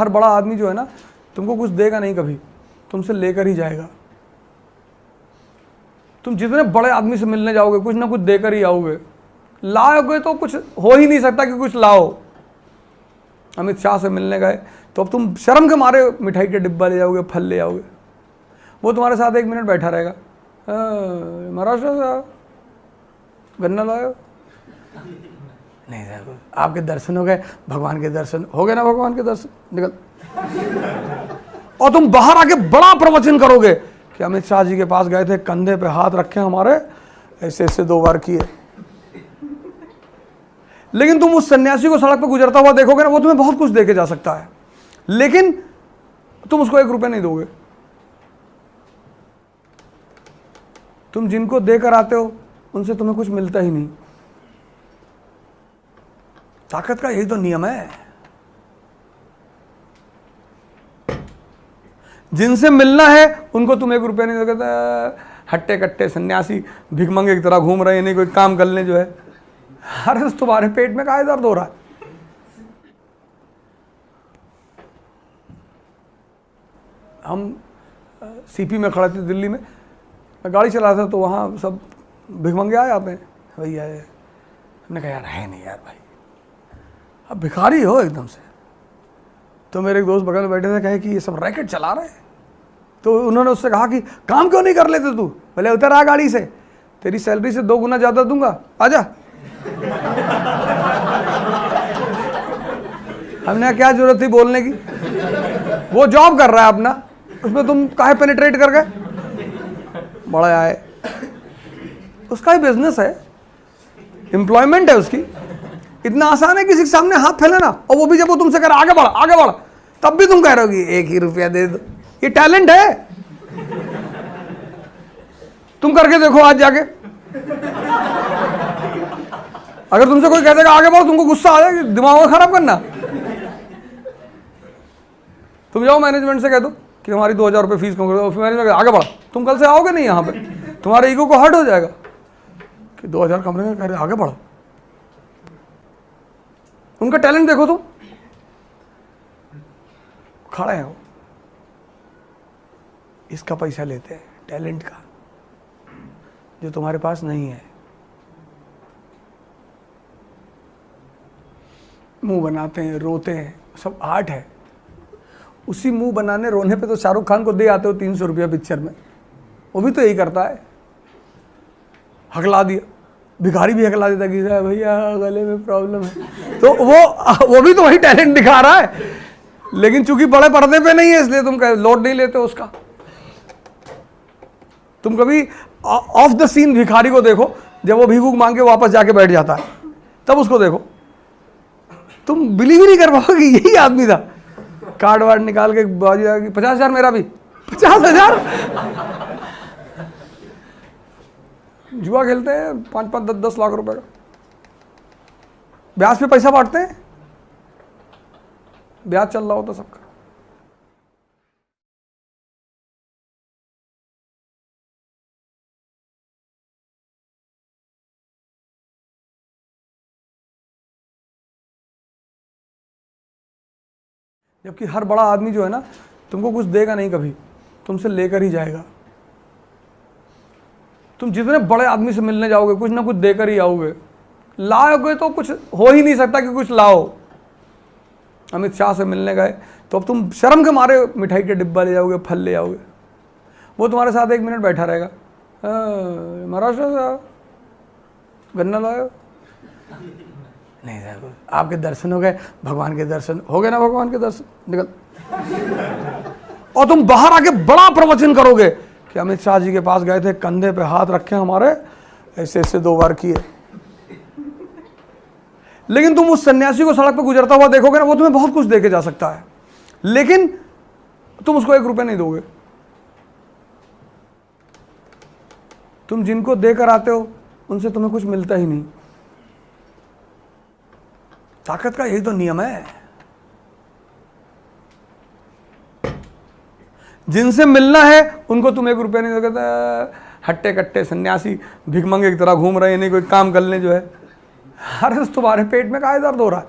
हर बड़ा आदमी जो है ना, तुमको कुछ देगा नहीं कभी, तुमसे लेकर ही जाएगा। तुम जितने बड़े आदमी से मिलने जाओगे कुछ ना कुछ देकर ही आओगे। लाओगे तो कुछ हो ही नहीं सकता कि कुछ लाओ। अमित शाह से मिलने गए तो अब तुम शर्म के मारे मिठाई के डिब्बा ले जाओगे, फल ले आओगे। वो तुम्हारे साथ 1 मिनट बैठा रहेगा, महाराष्ट्र से गन्ना लाए नहीं सर, आपके दर्शन हो गए, भगवान के दर्शन हो गए ना, भगवान के दर्शन निकल। और तुम बाहर आके बड़ा प्रवचन करोगे कि अमित शाह जी के पास गए थे, कंधे पे हाथ रखे हमारे, ऐसे ऐसे 2 बार किए। लेकिन तुम उस सन्यासी को सड़क पर गुजरता हुआ देखोगे ना, वो तुम्हें बहुत कुछ देके जा सकता है, लेकिन तुम उसको 1 रुपया नहीं दोगे। तुम जिनको देकर आते हो उनसे तुम्हें कुछ मिलता ही नहीं। ताकत का यही तो नियम है। जिनसे मिलना है उनको तुम 1 रुपया नहीं दोगे। हट्टे कट्टे सन्यासी भिखमंगे की तरह घूम रहे हैं, नहीं कोई काम कर ले जो है। अरे तुम्हारे पेट में काहे दर्द हो रहा है? हम सीपी में खड़े थे दिल्ली में, मैं गाड़ी चला रहा था तो वहाँ सब भिखमंगे आ जाते हैं, भैया है। हमने कहा यार है नहीं यार भाई, अब भिखारी हो एकदम से। तो मेरे एक दोस्त बगल में बैठे थे, कहे कि ये सब रैकेट चला रहे हैं। तो उन्होंने उससे कहा कि काम क्यों नहीं कर लेते तू? भले उतर आ गाड़ी से, तेरी सैलरी से 2 गुना ज़्यादा दूंगा, आजा। हमने क्या जरूरत थी बोलने की? वो जॉब कर रहा है अपना, उसमें तुम काहे पेनिट्रेट कर गए? बड़ा आए, उसका ही बिजनेस है, एम्प्लॉयमेंट है उसकी। इतना आसान है किसी के सामने हाथ फैलाना, और वो भी जब वो तुमसे कह रहा आगे बढ़ आगे बढ़, तब भी तुम कह रहे हो कि 1 ही रुपया दे दो। ये टैलेंट है, तुम करके देखो आज जाके। अगर तुमसे कोई कह देगा आगे बढ़ो, तुमको गुस्सा आ जाएगा, दिमाग खराब करना। तुम जाओ मैनेजमेंट से कह दो कि हमारी 2000 रुपये फीस कम कर दो, फिर मैनेजमेंट आगे बढ़ा, तुम कल से आओगे नहीं यहाँ पे, तुम्हारे ईगो को हर्ट हो जाएगा कि 2000 कम कह रहे आगे बढ़ो। उनका टैलेंट देखो, तुम खड़े हो, इसका पैसा लेते हैं, टैलेंट का, जो तुम्हारे पास नहीं है। मुंह बनाते हैं, रोते हैं, सब आर्ट है। उसी मुंह बनाने रोने पे तो शाहरुख खान को दे आते हो 300 रुपया पिक्चर में, वो भी तो यही करता है, हकला दिया। भिखारी भी हकला देता कि भैया गले में प्रॉब्लम है, तो वो भी तो वही टैलेंट दिखा रहा है, लेकिन चूंकि बड़े पर्दे पे नहीं है इसलिए तुम लोड नहीं लेते उसका। तुम कभी ऑफ द सीन भिखारी को देखो, जब वो भीख मांग के वापस जाके बैठ जाता है, तब उसको देखो, तुम बिलीव ही नहीं कर पाओगे यही आदमी था। कार्ड वार्ड निकाल के बाजी 50,000 मेरा भी, 50,000। जुआ खेलते हैं 5-5, 10-10 लाख रुपए का, ब्याज पे पैसा बांटते हैं, ब्याज चल रहा होता सबका। जबकि हर बड़ा आदमी जो है ना, तुमको कुछ देगा नहीं कभी, तुमसे लेकर ही जाएगा। तुम जितने बड़े आदमी से मिलने जाओगे कुछ ना कुछ देकर ही आओगे। लाओगे तो कुछ हो ही नहीं सकता कि कुछ लाओ। अमित शाह से मिलने गए तो अब तुम शर्म के मारे मिठाई के डिब्बा ले जाओगे, फल ले आओगे। वो तुम्हारे साथ 1 मिनट बैठा रहेगा, महाराष्ट्र से गन्ना लाए नहीं सर, आपके दर्शन हो गए, भगवान के दर्शन हो गए ना, भगवान के दर्शन निकल। और तुम बाहर आके बड़ा प्रवचन करोगे कि अमित शाह जी के पास गए थे, कंधे पे हाथ रखे हमारे, ऐसे ऐसे 2 बार किए। लेकिन तुम उस सन्यासी को सड़क पर गुजरता हुआ देखोगे ना, वो तुम्हें बहुत कुछ देके जा सकता है, लेकिन तुम उसको 1 रुपया नहीं दोगे। तुम जिनको देकर आते हो उनसे तुम्हें कुछ मिलता ही नहीं। ताकत का यही तो नियम है। जिनसे मिलना है उनको तुम 1 रुपया नहीं दोगे। हट्टे कट्टे सन्यासी भिखमंगे की तरह घूम रहे हैं, नहीं कोई काम कर ले जो है। अरे तुम्हारे पेट में काहे दर्द हो रहा है?